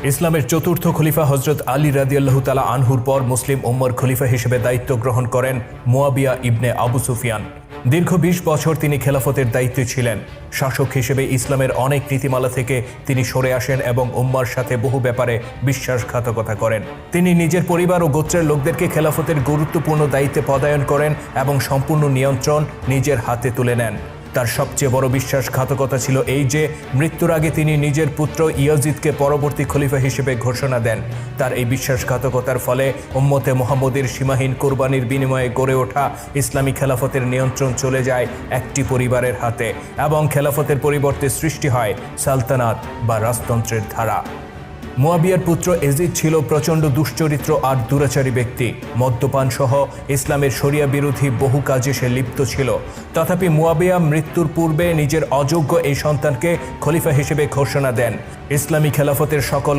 ইসলামের চতুর্থ খলিফা হজরত আলী রাদিয়াল্লাহু তাআলা আনহুর পর মুসলিম উম্মার খলিফা হিসেবে দায়িত্ব গ্রহণ করেন মুয়াবিয়া ইবনে আবু সুফিয়ান। দীর্ঘ ২০ বছর তিনি খেলাফতের দায়িত্বে ছিলেন। শাসক হিসেবে ইসলামের অনেক নীতিমালা থেকে তিনি সরে আসেন এবং উম্মার সাথে বহু ব্যাপারে বিশ্বাসঘাতকতা করেন। তিনি নিজের পরিবার ও গোত্রের লোকদেরকে খেলাফতের গুরুত্বপূর্ণ দায়িত্বে পদায়ন করেন এবং সম্পূর্ণ নিয়ন্ত্রণ নিজের হাতে তুলে নেন। তার সবচেয়ে বড় বিশ্বাসঘাতকতা ছিল এই যে মৃত্যুর আগে তিনি নিজের পুত্র ইয়াজিদকে পরবর্তী খলিফা হিসেবে ঘোষণা দেন। তার এই বিশ্বাসঘাতকতার ফলে উম্মতে মুহাম্মদের সীমাহীন কোরবানির বিনিময়ে গড়ে ওঠা ইসলামী খেলাফতের নিয়ন্ত্রণ চলে যায় একটি পরিবারের হাতে এবং খেলাফতের পরিবর্তে সৃষ্টি হয় সালতানাত বা রাজতন্ত্রের ধারা। মুয়াবিয়ার পুত্র এজিদ ছিল প্রচণ্ড দুশ্চরিত্র আর দুরাচারী ব্যক্তি। মদ্যপান সহ ইসলামের শরিয়া বিরোধী বহু কাজে সে লিপ্ত ছিল। তথাপি মুয়াবিয়া মৃত্যুর পূর্বে নিজের অযোগ্য এই সন্তানকে খলিফা হিসেবে ঘোষণা দেন। ইসলামী খেলাফতের সকল